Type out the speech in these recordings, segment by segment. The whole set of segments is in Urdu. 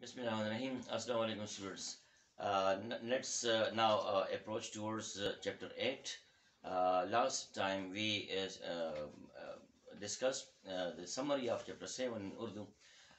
Bismillahirrahmanirrahim. Assalamu alaikum students. Let's now approach towards chapter 8. Last time we discussed the summary of chapter 7 in Urdu.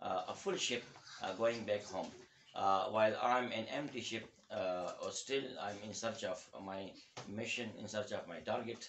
a full ship going back home, while I'm an empty ship, or still I'm in search of my mission, in search of my target.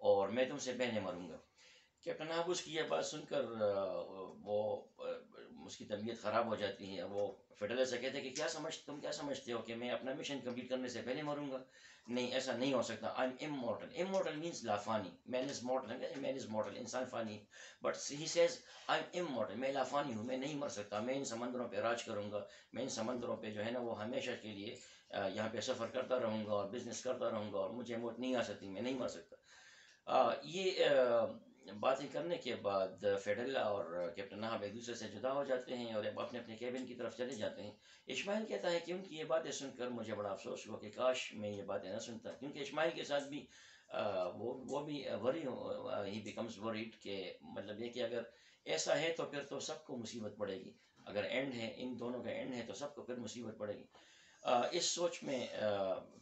اور میں تم سے پہلے مروں گا. کیپٹن احاب اس کی یہ بات سن کر وہ اس کی طبیعت خراب ہو جاتی ہے. وہ فیڈرل سے کہتے ہیں کہ تم کیا سمجھتے ہو کہ میں اپنا مشن کمپلیٹ کرنے سے پہلے مروں گا؟ نہیں، ایسا نہیں ہو سکتا. I am immortal. Immortal means لافانی. Man is mortal, man is mortal, انسان فانی. But he says I am immortal, میں لافانی ہوں، میں نہیں مر سکتا. میں ان سمندروں پہ راج کروں گا. میں ان سمندروں پہ جو ہے نا وہ ہمیشہ کے لیے یہاں پہ سفر کرتا رہوں گا اور بزنس کرتا رہوں گا، اور مجھے موت نہیں آ سکتی، میں نہیں مر سکتا. یہ باتیں کرنے کے بعد فیڈرلا اور کیپٹن احاب ایک دوسرے سے جدا ہو جاتے ہیں اور اپنے اپنے کیبن کی طرف چلے جاتے ہیں. اسماعیل کہتا ہے کہ ان کی یہ باتیں سن کر مجھے بڑا افسوس ہوا کہ کاش میں یہ باتیں نہ سنتا، کیونکہ اسماعیل کے ساتھ بھی وہ بھی وری ہی بیکمز وریڈ، کہ مطلب یہ کہ اگر ایسا ہے تو پھر تو سب کو مصیبت پڑے گی. اگر اینڈ ہے، ان دونوں کا اینڈ ہے، تو سب کو پھر مصیبت پڑے گی. اس سوچ میں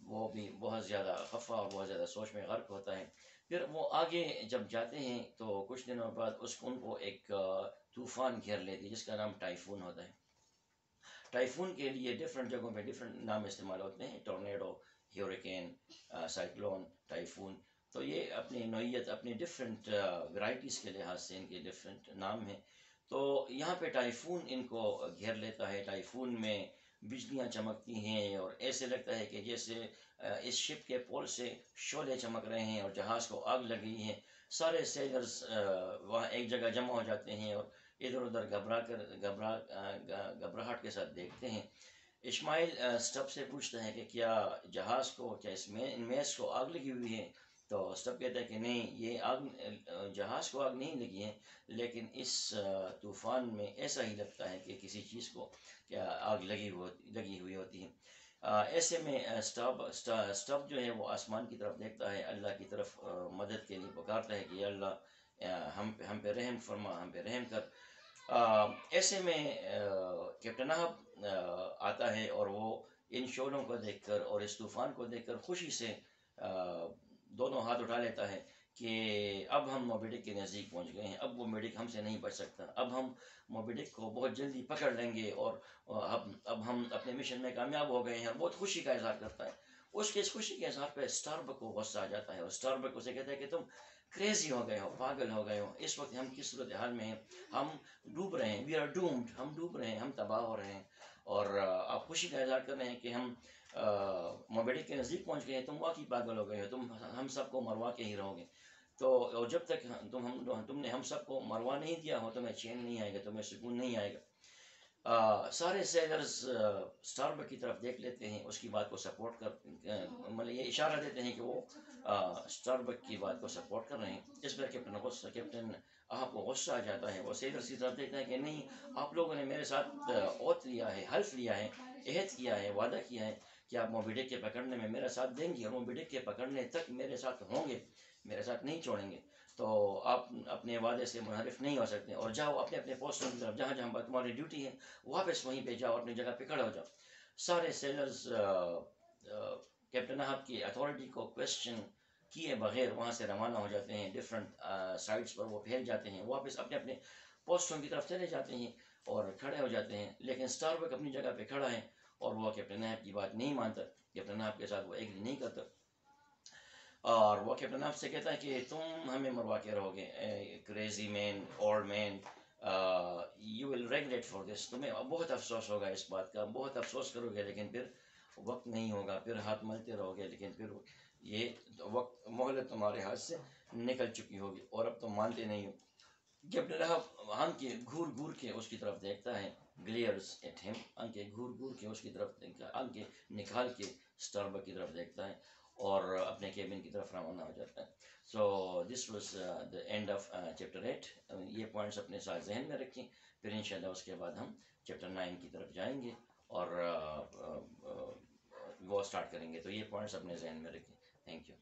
وہ بھی بہت زیادہ خفا اور بہت زیادہ سوچ میں غرق ہوتا ہے. پھر وہ آگے جب جاتے ہیں تو کچھ دنوں بعد ان کو ایک طوفان گھیر لیتی ہے جس کا نام ٹائفون ہوتا ہے. ٹائفون کے لیے ڈفرینٹ جگہوں پہ ڈفرینٹ نام استعمال ہوتے ہیں: ٹورنیڈو، ہیوریکین، سائیکلون، ٹائفون. تو یہ اپنی نوعیت، اپنی ڈفرینٹ ورائٹیز کے لحاظ سے ان کے ڈفرینٹ نام ہیں. تو یہاں پہ ٹائفون ان کو گھیر لیتا ہے. ٹائفون میں بجلیاں چمکتی ہیں اور ایسے لگتا ہے کہ جیسے اس شپ کے پول سے شعلے چمک رہے ہیں اور جہاز کو آگ لگ گئی ہے. سارے سیلرز وہاں ایک جگہ جمع ہو جاتے ہیں اور ادھر ادھر گھبراہٹ کے ساتھ دیکھتے ہیں. اسماعیل سٹب سے پوچھتا ہے کہ کیا جہاز کو، کیا اس میں میز کو آگ لگی ہوئی ہے؟ تو سٹب کہتا ہے کہ نہیں، یہ جہاز کو آگ نہیں لگی ہے، لیکن اس طوفان میں ایسا ہی لگتا ہے کہ کسی چیز کو کیا آگ لگی ہوئی ہوتی ہے. ایسے میں سٹب جو ہے وہ آسمان کی طرف دیکھتا ہے، اللہ کی طرف مدد کے لیے پکارتا ہے کہ یا اللہ ہم پہ رحم فرما، ہم پہ رحم کر. ایسے میں کیپٹن احاب آتا ہے اور وہ ان شعلوں کو دیکھ کر اور اس طوفان کو دیکھ کر خوشی سے دونوں ہاتھ اٹھا لیتا ہے کہ اب ہم موبی ڈک کے نزدیک پہنچ گئے ہیں. اب وہ موبی ڈک ہم سے نہیں بچ سکتا. اب ہم موبی ڈک کو بہت جلدی پکڑ لیں گے اور اب ہم اپنے مشن میں کامیاب ہو گئے ہیں. اور بہت خوشی کا اظہار کرتا ہے. اس کے اس خوشی کے اظہار پہ اسٹاربک کو غصہ آ جاتا ہے اور اسٹاربک اسے کہتا ہے کہ تم کریزی ہو گئے ہو، پاگل ہو گئے ہو. اس وقت ہم کس صورتحال میں ہیں؟ ہم ڈوب رہے ہیں. We are doomed. ہم ڈوب رہے ہیں، ہم تباہ ہو رہے ہیں. اور آپ خوشی کا اظہار کر رہے ہیں کہ ہم موبی ڈک کے نزدیک پہنچ گئے ہیں. تم واقعی پاگل ہو گئے ہو. تم ہم سب کو مروا کے ہی رہو گے. تو جب تک تم نے ہم سب کو مروا نہیں دیا ہو، تمہیں چین نہیں آئے گا، تمہیں سکون نہیں آئے گا. سارے سیلرز اسٹاربک کی طرف دیکھ لیتے ہیں، اس کی بات کو سپورٹ کر مطلب یہ اشارہ دیتے ہیں کہ وہ اسٹاربک کی بات کو سپورٹ کر رہے ہیں. اس پر کیپٹن احاب کو غصہ آ جاتا ہے. وہ سیلرز کی طرف دیکھتا ہے کہ نہیں، آپ لوگوں نے میرے ساتھ اوتھ لیا ہے، حلف لیا ہے، عہد کیا ہے، وعدہ کیا ہے کہ آپ موبی ڈک کے پکڑنے میں میرا ساتھ دیں گے اور موبی ڈک کے پکڑنے تک میرے ساتھ ہوں گے، میرے ساتھ نہیں چھوڑیں گے. تو آپ اپنے وعدے سے منحرف نہیں ہو سکتے. اور جاؤ اپنے اپنے پوسٹوں کی طرف، جہاں جہاں تمہاری ڈیوٹی ہے واپس وہیں پہ جاؤ، اپنی جگہ پہ کھڑے ہو جاؤ. سارے سیلرز کیپٹن احاب کی اتھارٹی کو کویسچن کیے بغیر وہاں سے روانہ ہو جاتے ہیں. ڈفرینٹ سائٹس پر وہ پھیل جاتے ہیں، واپس اپنے اپنے پوسٹوں کی طرف چلے جاتے ہیں اور کھڑے ہو جاتے ہیں. لیکن اسٹاربک اپنی جگہ پہ کھڑا ہے اور وہ کیپٹن احاب کی بات نہیں مانتا. کیپٹن احاب کے ساتھ وہ ایگری نہیں کرتا اور وہ کیپٹن احاب سے کہتا ہے کہ تم ہمیں مروا کے رہو گے، crazy man, old man. You will regret for this. تمہیں بہت افسوس ہوگا اس بات کا، بہت افسوس کرو گے، لیکن پھر وقت نہیں ہوگا، پھر ہاتھ ملتے رہو گے، لیکن پھر یہ وقت مہلت تمہارے ہاتھ سے نکل چکی ہوگی اور اب تم مانتے نہیں ہو. کیپٹن احاب آنکھیں گھور گھور کے اس کی طرف دیکھتا ہے، گلیئرز ایٹ ہم. آنکھیں گھور گھور کے اس کی طرف، آنکھیں نکال کے اسٹاربک کی طرف دیکھتا ہے اور اپنے کیبن کی طرف روانہ ہو جاتا ہے. So this was the end of chapter 8. یہ پوائنٹس اپنے ساتھ ذہن میں رکھیں، پھر انشاءاللہ اس کے بعد ہم چیپٹر 9 کی طرف جائیں گے اور وہ اسٹارٹ کریں گے. تو یہ پوائنٹس اپنے ذہن میں رکھیں. Thank you.